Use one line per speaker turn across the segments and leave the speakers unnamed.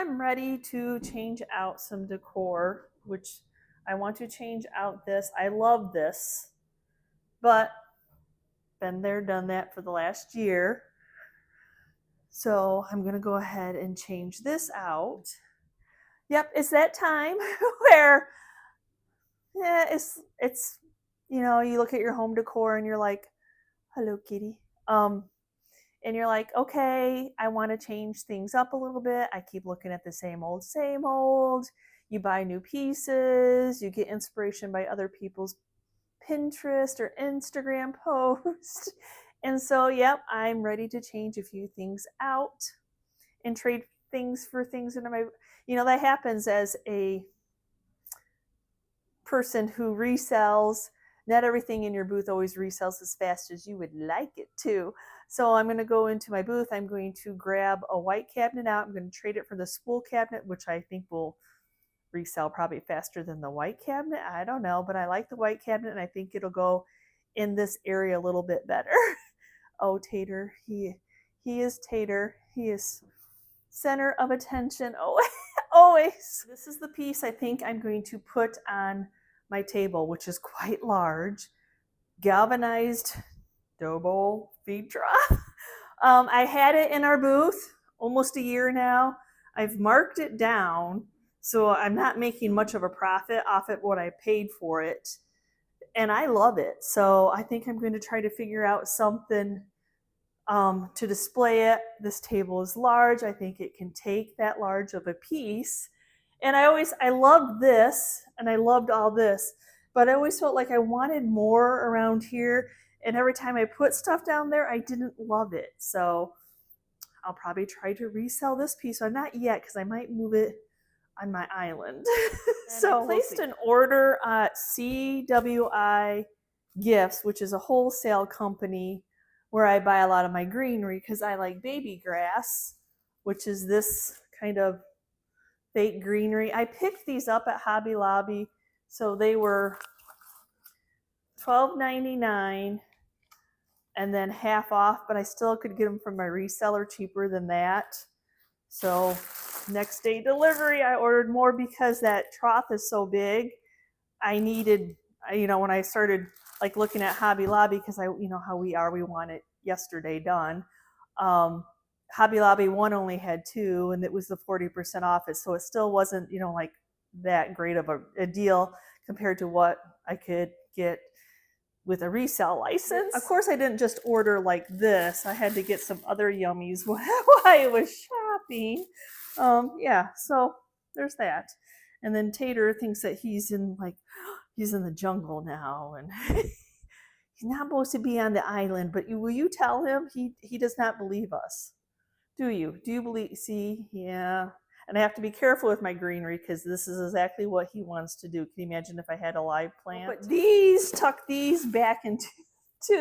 I'm ready to change out some decor, which I want to change out this. I love this, but been there, done that for the last year. So I'm going to go ahead and change this out. Yep, it's that time where it's you know, you look at your home decor and you're like, hello kitty. And you're like, okay, I want to change things up a little bit. I keep looking at the same old, same old. You buy new pieces, you get inspiration by other people's Pinterest or Instagram posts. And so, yep, I'm ready to change a few things out and trade things for things in my, you know, that happens as a person who resells. Not everything in your booth always resells as fast as you would like it to. So I'm going to go into my booth. I'm going to grab a white cabinet out. I'm going to trade it for the spool cabinet, which I think will resell probably faster than the white cabinet. I don't know, but I like the white cabinet and I think it'll go in this area a little bit better. Oh, Tater, he is Tater. He is center of attention always. This is the piece I think I'm going to put on my table, which is quite large. Galvanized dough bowl feed trough. I had it in our booth almost a year now. I've marked it down, so I'm not making much of a profit off it what I paid for it. And I love it. So I think I'm going to try to figure out something to display it. This table is large. I think it can take that large of a piece. And I loved this and I loved all this, but I always felt like I wanted more around here. And every time I put stuff down there, I didn't love it. So I'll probably try to resell this piece. So not yet, because I might move it on my island. So I placed an order at CWI Gifts, which is a wholesale company where I buy a lot of my greenery because I like baby grass, which is this kind of fake greenery. I picked these up at Hobby Lobby, so they were $12.99 and then half off, but I still could get them from my reseller cheaper than that. So next day delivery, I ordered more because that trough is so big. I needed, you know, when I started like looking at Hobby Lobby, because you know how we are, we want it yesterday done. Hobby Lobby one only had two, and it was the 40% off it, so it still wasn't, you know, like that great of a deal compared to what I could get with a resale license. Of course, I didn't just order like this. I had to get some other yummies while I was shopping. Yeah, so there's that. And then Tater thinks that he's in the jungle now, and he's not supposed to be on the island. But will you tell him? He does not believe us. Do you? Do you believe? See, yeah. And I have to be careful with my greenery because this is exactly what he wants to do. Can you imagine if I had a live plant? But tuck these back into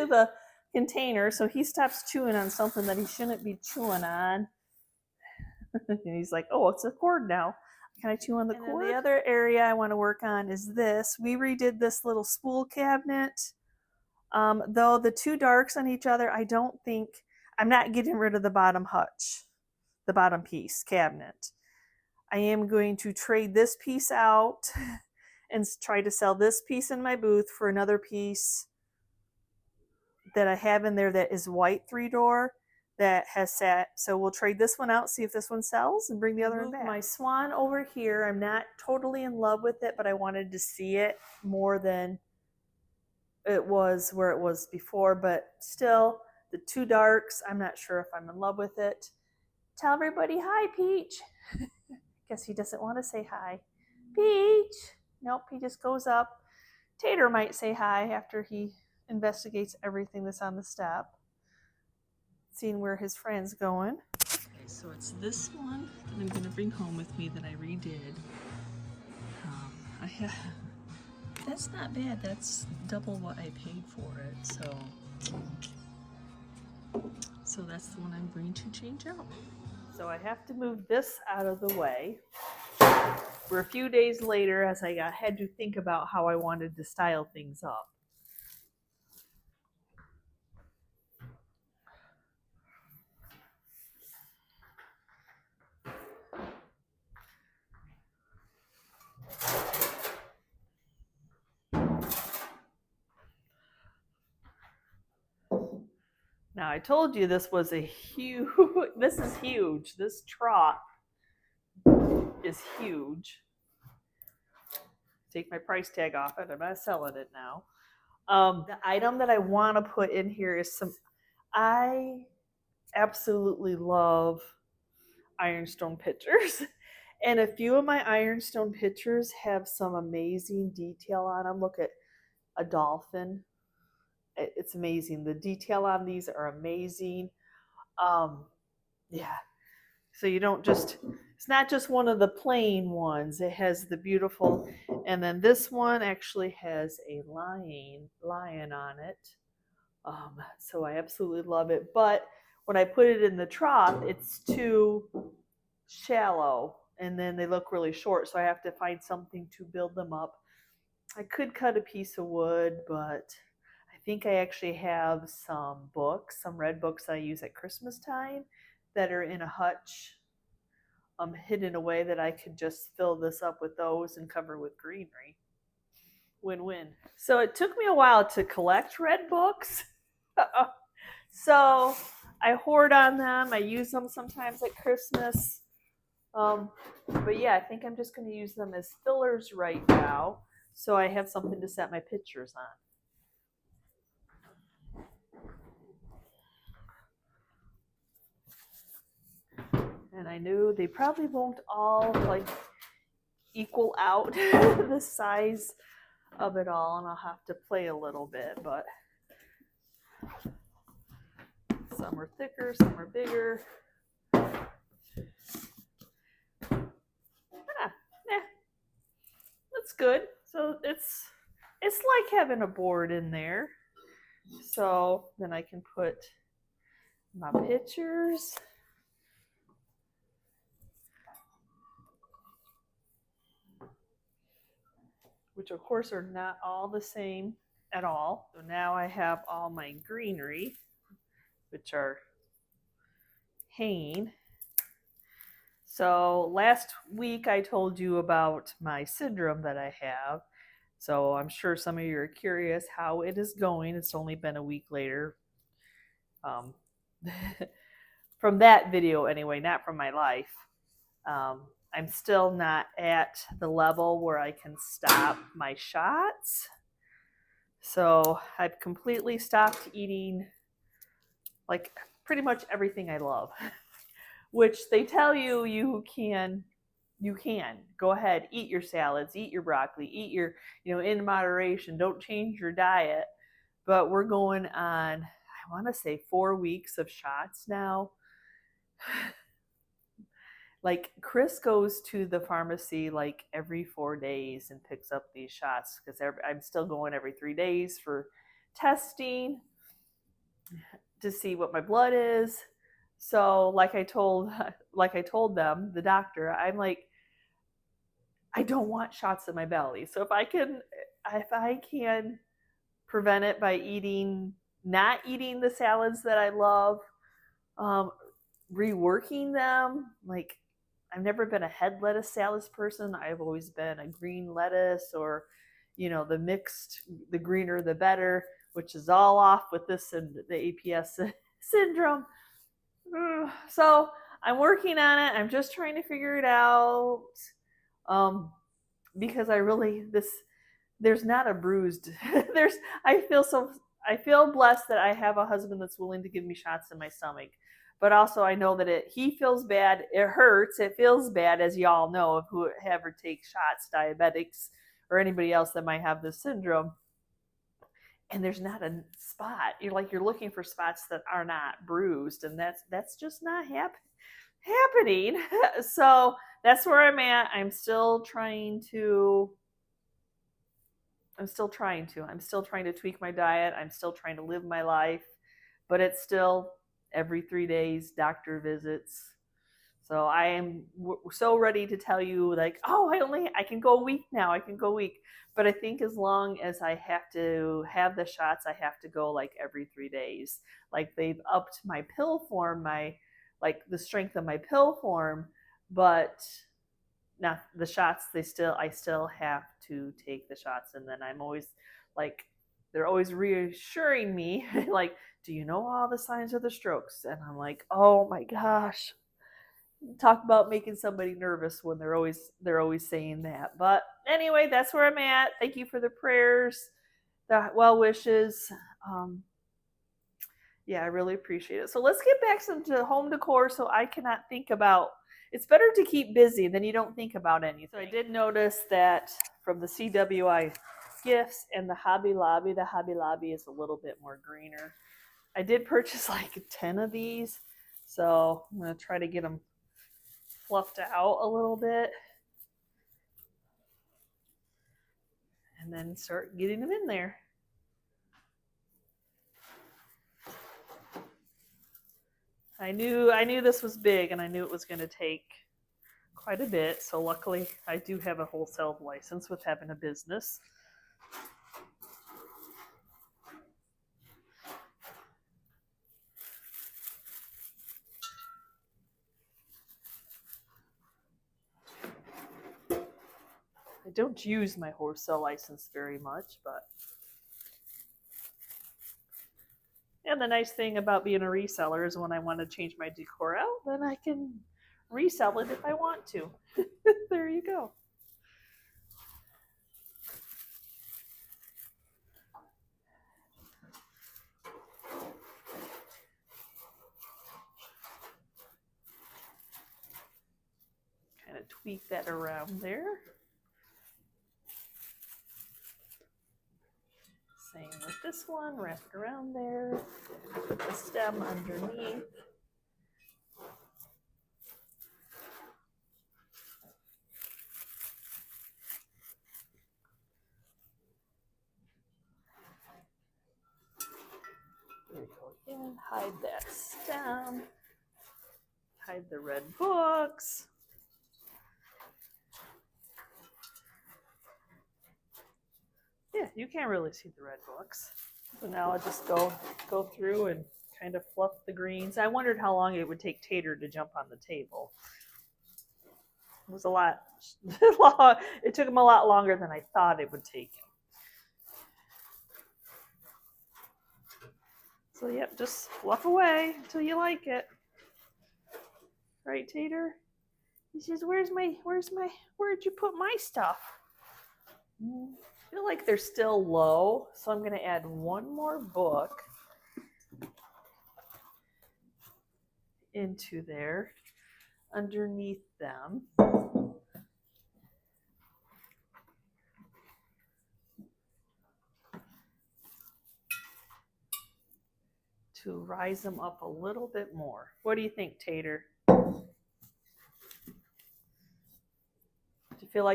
the container so he stops chewing on something that he shouldn't be chewing on. And he's like, oh, it's a cord now. Can I chew on the cord? The other area I want to work on is this. We redid this little spool cabinet. Though the two darks on each other, I'm not getting rid of the bottom hutch, the bottom piece cabinet. I am going to trade this piece out and try to sell this piece in my booth for another piece that I have in there that is white 3-door that has sat. So we'll trade this one out, see if this one sells, and bring the other one back. My swan over here, I'm not totally in love with it, but I wanted to see it more than it was where it was before. But still, the two darks, I'm not sure if I'm in love with it. Tell everybody hi, Peach. Guess he doesn't want to say hi. Peach. Nope, he just goes up. Tater might say hi after he investigates everything that's on the step. Seeing where his friend's going. Okay, so it's this one that I'm going to bring home with me that I redid. That's not bad. That's double what I paid for it. So that's the one I'm going to change out. So I have to move this out of the way. We're a few days later as I had to think about how I wanted to style things up. Now I told you this was a huge, this is huge. This trough is huge. Take my price tag off it. I'm not selling it now. The item that I want to put in here is I absolutely love ironstone pitchers. And a few of my ironstone pitchers have some amazing detail on them. Look at a dolphin. It's amazing. The detail on these are amazing. Yeah. So you don't just, it's not just one of the plain ones. It has the beautiful, and then this one actually has a lion on it. So I absolutely love it. But when I put it in the trough, it's too shallow, and then they look really short. So I have to find something to build them up. I could cut a piece of wood, but I think I actually have some books, some red books I use at Christmas time that are in a hutch, hidden away, that I could just fill this up with those and cover with greenery. Win-win. So it took me a while to collect red books. So I hoard on them. I use them sometimes at Christmas. But yeah, I think I'm just going to use them as fillers right now, so I have something to set my pictures on. And I know they probably won't all like equal out the size of it all, and I'll have to play a little bit, but some are thicker, some are bigger. That's good. So it's like having a board in there. So then I can put my pictures. Which of course are not all the same at all. So now I have all my greenery, which are hanging. So last week I told you about my syndrome that I have. So I'm sure some of you are curious how it is going. It's only been a week later. From that video anyway, not from my life. I'm still not at the level where I can stop my shots. So I've completely stopped eating like pretty much everything I love, which they tell you you can go ahead, eat your salads, eat your broccoli, eat your, in moderation, don't change your diet. But we're going on, I want to say 4 weeks of shots now. Like Chris goes to the pharmacy like every 4 days and picks up these shots, because I'm still going every 3 days for testing to see what my blood is. So like I told them, the doctor, I'm like, I don't want shots in my belly. So if I can prevent it by not eating the salads that I love, reworking them. Like, I've never been a head lettuce salad person. I've always been a green lettuce, or, the greener the better, which is all off with this and the APS syndrome. So I'm working on it. I'm just trying to figure it out. Because there's not a bruised, I feel blessed that I have a husband that's willing to give me shots in my stomach. But also I know that he feels bad. It hurts. It feels bad, as y'all know, of whoever takes shots, diabetics or anybody else that might have this syndrome. And there's not a spot. You're looking for spots that are not bruised, and that's just not happening. So that's where I'm at. I'm still trying to tweak my diet. I'm still trying to live my life, but it's still every 3 days, doctor visits. So I am so ready to tell you, like, oh, I can go a week now. I can go a week. But I think as long as I have to have the shots, I have to go like every 3 days. Like, they've upped my pill form, the strength of my pill form, but not the shots. I still have to take the shots. And then I'm always like, they're always reassuring me, like, do you know all the signs of the strokes? And I'm like, oh my gosh. Talk about making somebody nervous when they're always saying that. But anyway, that's where I'm at. Thank you for the prayers, the well wishes. Yeah, I really appreciate it. So let's get back to home decor so I cannot think about. It's better to keep busy, then you don't think about anything. So I did notice that from the CWI gifts and the Hobby Lobby is a little bit more greener. I did purchase like 10 of these, so I'm going to try to get them fluffed out a little bit and then start getting them in there. I knew this was big, and I knew it was going to take quite a bit. So luckily, I do have a wholesale license with having a business. I don't use my wholesale license very much, but and the nice thing about being a reseller is when I want to change my decor out, then I can resell it if I want to. There you go. Kind of tweak that around there. Same with this one, wrap it around there, put the stem underneath. There we go again, hide that stem, hide the red books. Yeah, you can't really see the red books. So now I'll just go through and kind of fluff the greens. I wondered how long it would take Tater to jump on the table. It was a lot. It took him a lot longer than I thought it would take him. So yep, just fluff away until you like it. Right, Tater? He says, where'd you put my stuff? I feel like they're still low, so I'm going to add one more book into there underneath them. To rise them up a little bit more. What do you think, Tater? Do you feel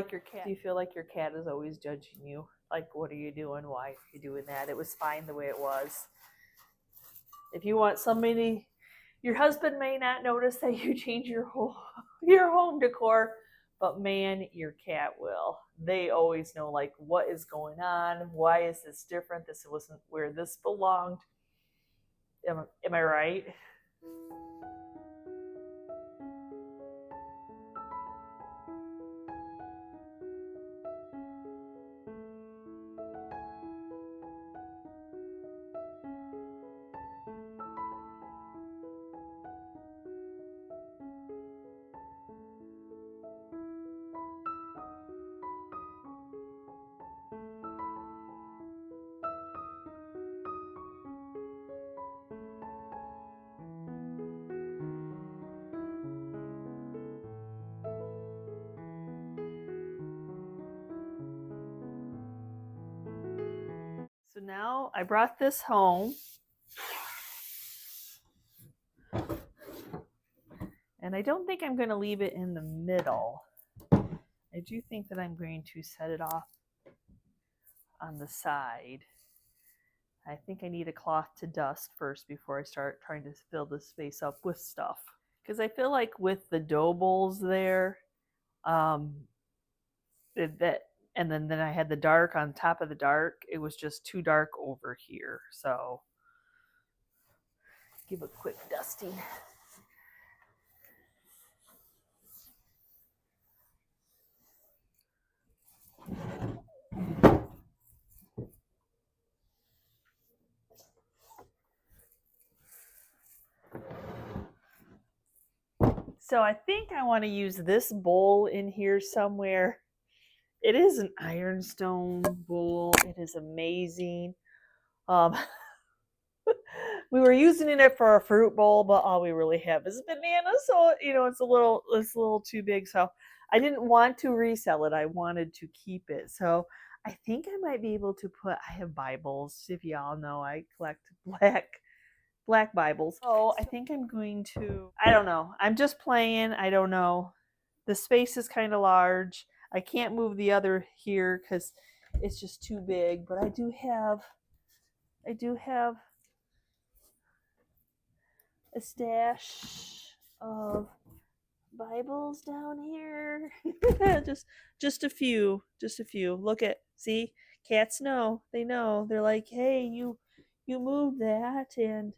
like your cat is always judging you? Like, what are you doing? Why are you doing that? It was fine the way it was. If you want somebody, your husband may not notice that you change your home decor, but man, your cat will. They always know, like, what is going on? Why is this different? This wasn't where this belonged. Am I right? So now I brought this home. And I don't think I'm going to leave it in the middle. I do think that I'm going to set it off on the side. I think I need a cloth to dust first before I start trying to fill this space up with stuff. Because I feel like with the dough bowls there, and then I had the dark on top of the dark. It was just too dark over here. So give a quick dusting. So I think I want to use this bowl in here somewhere. It is an ironstone bowl. It is amazing. Um, we were using it for a fruit bowl, but all we really have is bananas. So, you know, it's a little too big. So I didn't want to resell it. I wanted to keep it. So I think I might be able to I have Bibles. If y'all know, I collect black Bibles. So I think I'm going to, I don't know. I'm just playing. I don't know. The space is kind of large. I can't move the other here because it's just too big. But I do have a stash of Bibles down here. just a few. Look at, see, cats know. They know. They're like, hey, you moved that, and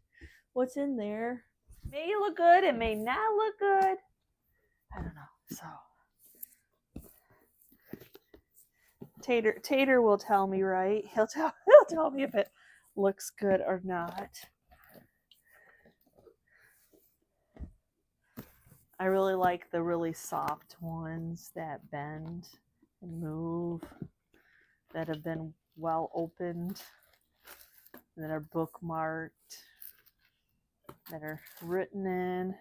what's in there may look good, it may not look good. I don't know. So Tater will tell me, right? He'll tell me if it looks good or not. I really like the really soft ones that bend and move, that have been well opened, that are bookmarked, that are written in.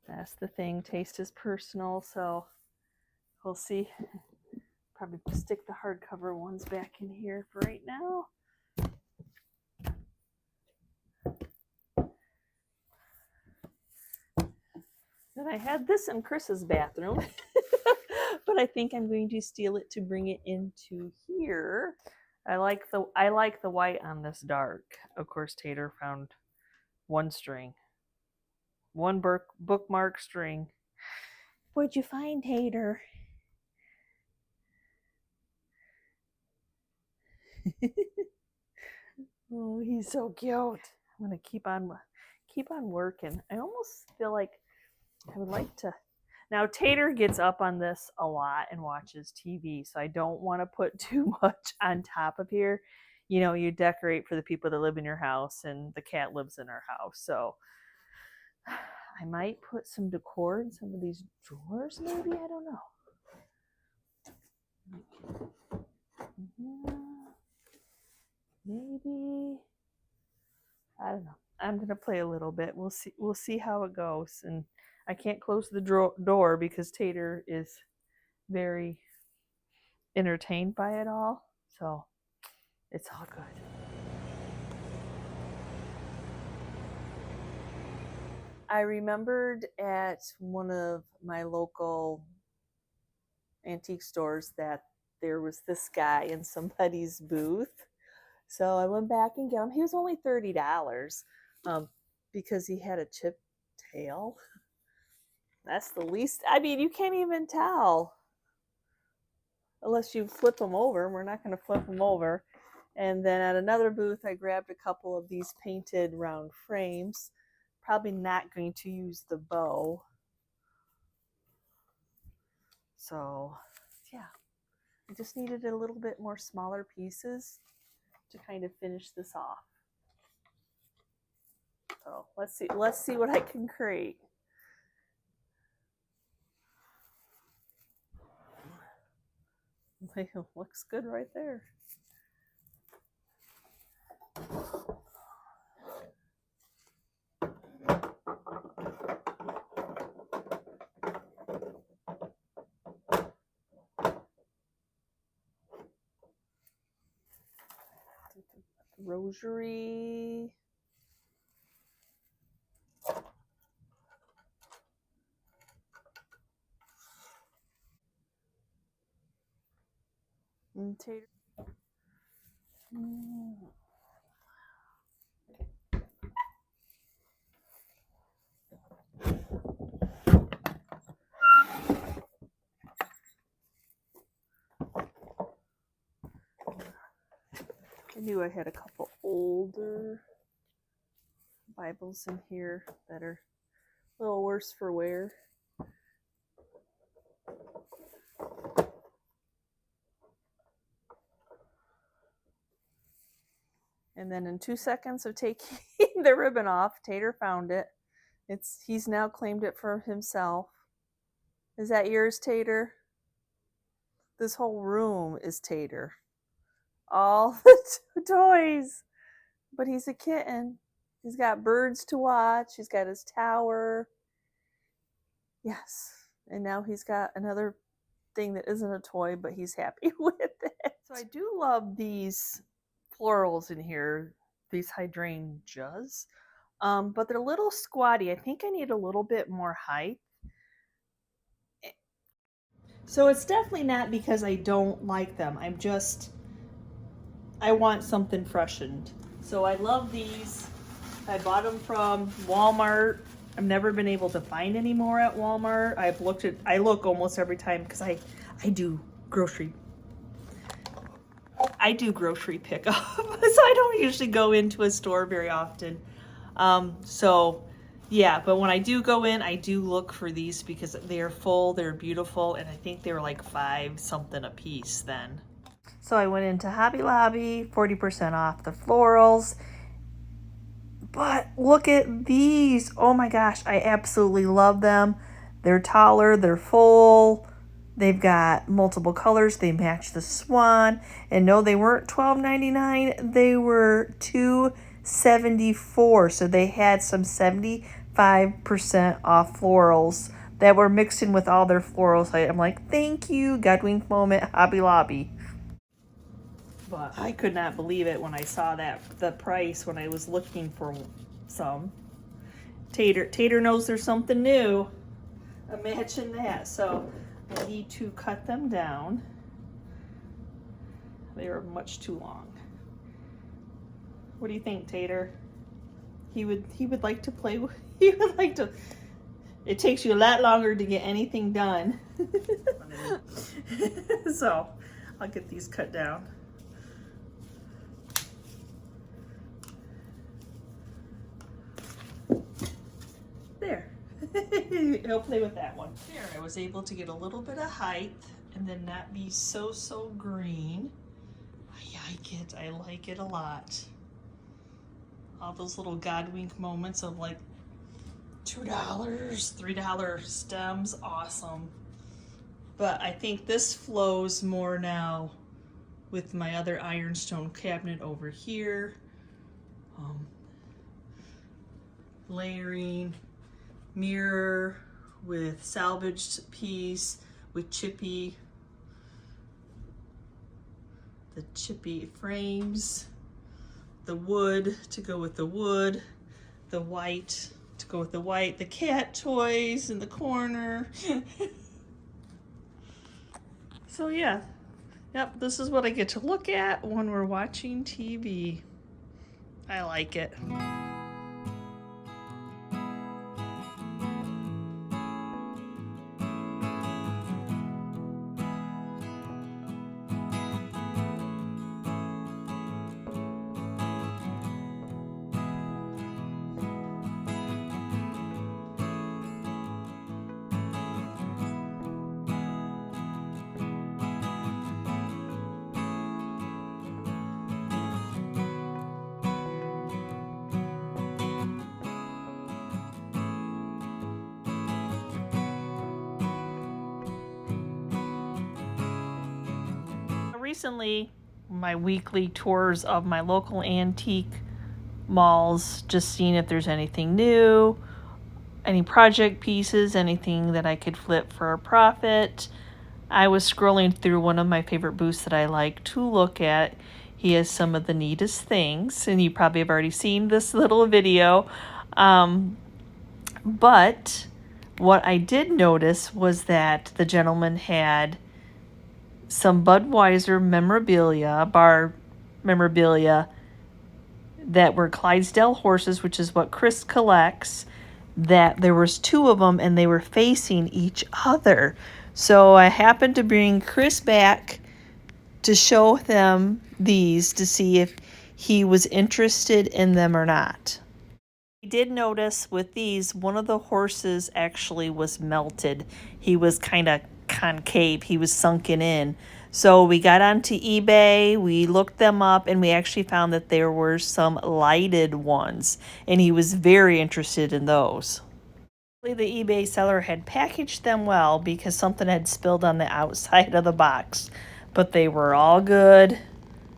That's the thing. Taste is personal, so we'll see. Probably stick the hardcover ones back in here for right now. Then I had this in Chris's bathroom, but I think I'm going to steal it to bring it into here. I like the white on this dark. Of course, Tater found one string, one bookmark string. What'd you find, Tater? Oh, he's so cute. I'm gonna keep on working. I almost feel like I would like to. Now Tater gets up on this a lot and watches TV, so I don't want to put too much on top of here. You know, you decorate for the people that live in your house, and the cat lives in our house, so I might put some decor in some of these drawers, maybe. I don't know. Maybe. I don't know. I'm gonna play a little bit. We'll see how it goes. And I can't close the door because Tater is very entertained by it all. So it's all good. I remembered at one of my local antique stores that there was this guy in somebody's booth. So I went back and got him. He was only $30 because he had a chipped tail. That's the least. I mean, you can't even tell unless you flip them over. We're not going to flip them over. And then at another booth, I grabbed a couple of these painted round frames. Probably not going to use the bow. So, yeah. I just needed a little bit more smaller pieces to kind of finish this off. So let's see what I can create. Looks good right there. Rosary. And Tater. I knew I had a couple older Bibles in here that are a little worse for wear. And then in 2 seconds of taking the ribbon off, Tater found it. He's now claimed it for himself. Is that yours, Tater? This whole room is Tater. All the toys. But he's a kitten. He's got birds to watch. He's got his tower. Yes. And now he's got another thing that isn't a toy, but he's happy with it. So I do love these florals in here, these hydrangeas. But they're a little squatty. I think I need a little bit more height. So it's definitely not because I don't like them. I want something freshened. So I love these. I bought them from Walmart. I've never been able to find any more at Walmart. I look almost every time because I do grocery pickup. So I don't usually go into a store very often. So yeah, but when I do go in, I do look for these because they're full, they're beautiful, and I think they were like $5 something a piece then. So I went into Hobby Lobby, 40% off the florals. But look at these. Oh my gosh, I absolutely love them. They're taller, they're full. They've got multiple colors. They match the swan. And no, they weren't $12.99. They were $2.74. So they had some 75% off florals that were mixed in with all their florals. I'm like, thank you, Godwink moment, Hobby Lobby. But I could not believe it when I saw the price when I was looking for some. Tater knows there's something new. Imagine that. So I need to cut them down. They are much too long. What do you think, Tater? He would like to play with. He would like to. It takes you a lot longer to get anything done. So I'll get these cut down. There. He'll play with that one. There, I was able to get a little bit of height and then not be so green. I like it. I like it a lot. All those little Godwink moments of like $2, $3 stems. Awesome. But I think this flows more now with my other ironstone cabinet over here. Layering. Mirror with salvaged piece with the chippy frames, the wood to go with the wood, the white to go with the white, the cat toys in the corner. So yeah, yep, this is what I get to look at when we're watching TV. I like it. Recently, my weekly tours of my local antique malls, just seeing if there's anything new, any project pieces, anything that I could flip for a profit. I was scrolling through one of my favorite booths that I like to look at. He has some of the neatest things, and you probably have already seen this little video. But what I did notice was that the gentleman had some Budweiser memorabilia, bar memorabilia, that were Clydesdale horses, which is what Chris collects, that there was 2 of them and they were facing each other. So I happened to bring Chris back to show them these to see if he was interested in them or not. I did notice with these, one of the horses actually was melted. He was kind of concave. He was sunken in. So we got onto eBay, we looked them up, and we actually found that there were some lighted ones, and he was very interested in those. The eBay seller had packaged them well because something had spilled on the outside of the box, but they were all good.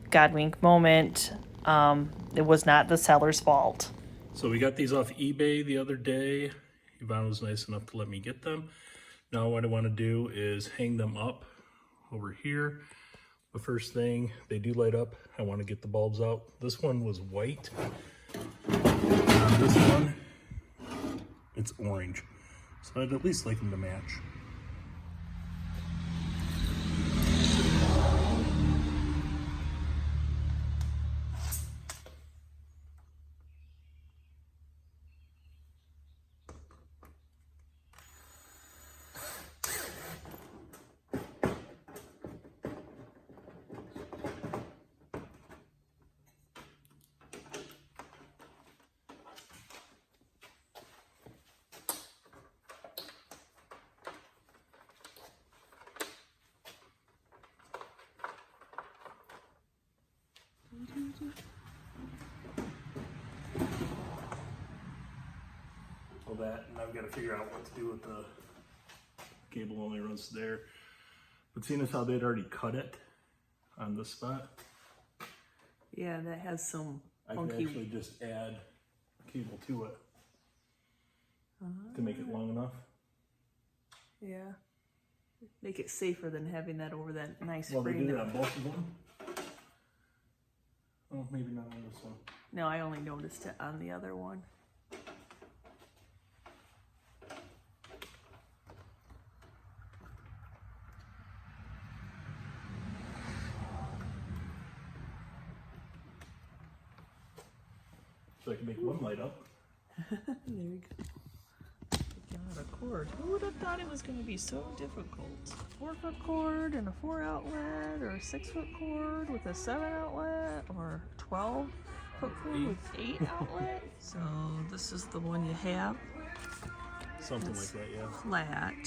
God wink moment. It was not the seller's fault.
So we got these off eBay the other day. Yvonne was nice enough to let me get them. Now what I want to do is hang them up over here. The first thing, they do light up. I want to get the bulbs out. This one was white. This one, it's orange. So I'd at least like them to match. All that, and I've got to figure out what to do with the cable only runs there. But seeing as how they'd already cut it on this spot,
Yeah, that has some
I can actually just add a cable to it to make it long enough.
Yeah. Make it safer than having that over that nice
Well, they
frame.
did it on both of them. Oh, maybe not on this one.
No, I only noticed it on the other one.
So I can make one light up.
There you go. Got a cord. Who would have thought it was going to be so difficult? 4-foot cord and a 4 outlet, or a 6-foot cord with a 7 outlet, or 12-foot cord with 8 outlet. So this is the one you have.
Something like that, yeah.
Flat.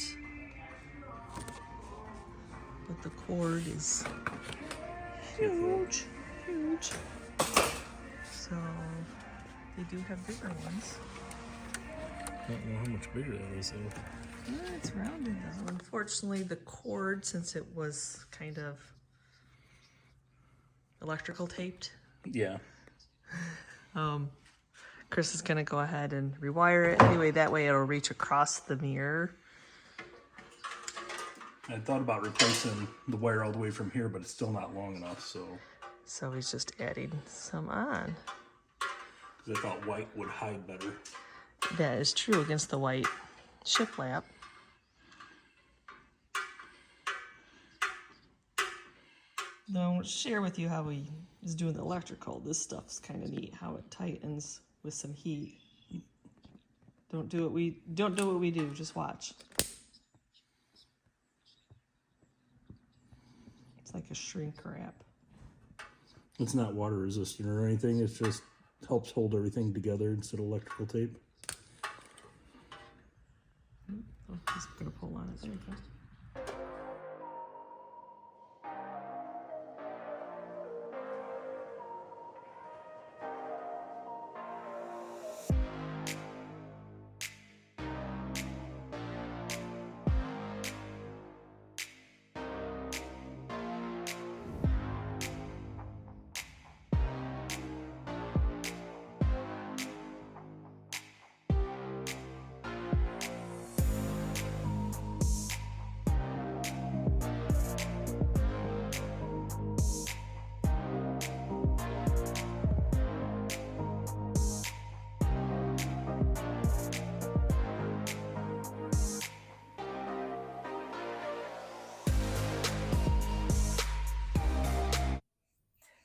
But the cord is huge, huge. So they do have bigger ones.
I don't know how much bigger that is though.
It's rounded though. Unfortunately, the cord, since it was kind of electrical taped,
Yeah.
Chris is gonna go ahead and rewire it. Anyway, that way it'll reach across the mirror.
I thought about replacing the wire all the way from here, but it's still not long enough,
So he's just adding some on.
because I thought white would hide better.
That is true against the white shiplap. Now, I'll share with you how he is doing the electrical. This stuff's kind of neat, how it tightens with some heat. Don't do what we do, just watch. It's like a shrink wrap.
It's not water resistant or anything, it just helps hold everything together instead of electrical tape.
Oh, he's gonna pull on it. There we go.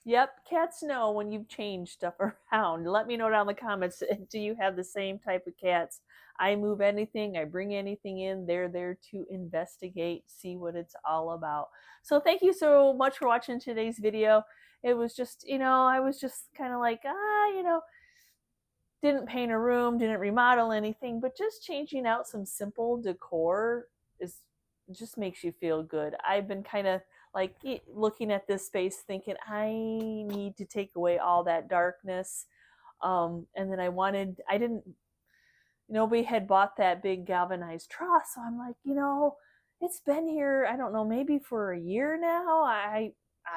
Yep, cats know when you've changed stuff around. Let me know down in the comments, do you have the same type of cats? I move anything, I bring anything in, they're there to investigate, see what it's all about. So thank you so much for watching today's video. It was just, I was just kind of like, didn't paint a room, didn't remodel anything, but just changing out some simple decor just makes you feel good. I've been kind of like looking at this space thinking I need to take away all that darkness. And then I didn't, nobody had bought that big galvanized trough. So I'm like, it's been here, I don't know, maybe for a year now. I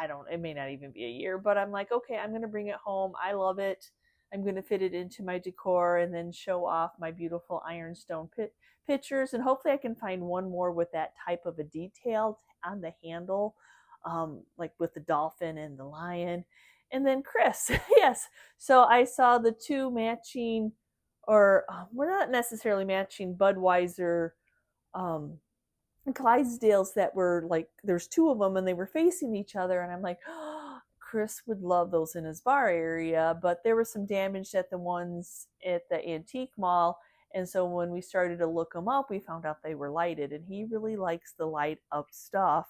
don't, it may not even be a year, but I'm like, okay, I'm going to bring it home. I love it. I'm going to fit it into my decor and then show off my beautiful ironstone pictures. And hopefully I can find one more with that type of a detail on the handle, like with the dolphin and the lion. And then Chris, yes. So I saw the two matching, or we're not necessarily matching Budweiser Clydesdales that were like, there's two of them and they were facing each other. And I'm like, oh, Chris would love those in his bar area. But there was some damage at the ones at the antique mall. And so when we started to look them up, we found out they were lighted. And he really likes the light up stuff.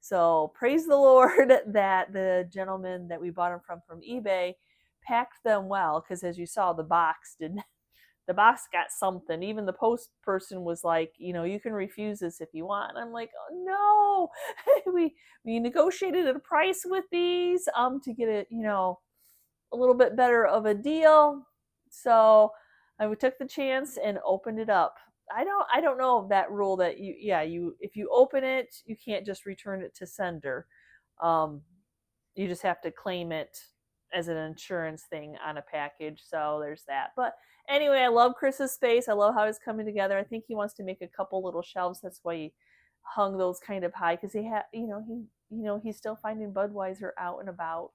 So praise the Lord that the gentleman that we bought them from eBay packed them well. Because as you saw, the box got something. Even the post person was like, you can refuse this if you want. And I'm like, oh no. we negotiated a price with these to get it, a little bit better of a deal. So I took the chance and opened it up. I don't know that rule that if you open it, you can't just return it to sender. You just have to claim it as an insurance thing on a package. So there's that. But anyway, I love Chris's space. I love how it's coming together. I think he wants to make a couple little shelves. That's why he hung those kind of high, because he's still finding Budweiser out and about.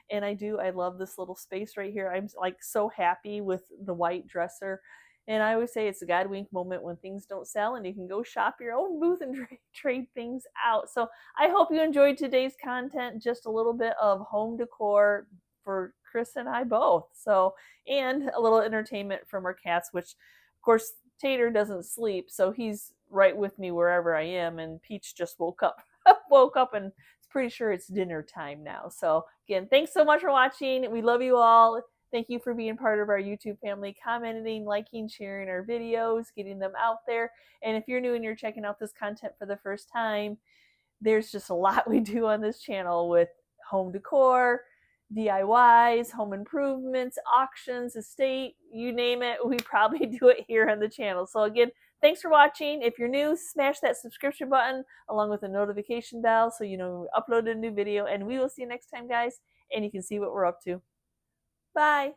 And I love this little space right here. I'm like so happy with the white dresser. And I always say it's a God wink moment when things don't sell and you can go shop your own booth and trade things out. So I hope you enjoyed today's content, just a little bit of home decor for Chris and I both. So, and a little entertainment from our cats, which of course Tater doesn't sleep, so he's right with me wherever I am. And Peach just woke up and it's pretty sure it's dinner time now. So again, thanks so much for watching. We love you all. Thank you for being part of our YouTube family, commenting, liking, sharing our videos, getting them out there. And if you're new and you're checking out this content for the first time, there's just a lot we do on this channel with home decor, DIYs, home improvements, auctions, estate, you name it, we probably do it here on the channel. So again, thanks for watching. If you're new, smash that subscription button along with the notification bell so you know when we upload a new video. And we will see you next time, guys, and you can see what we're up to. Bye.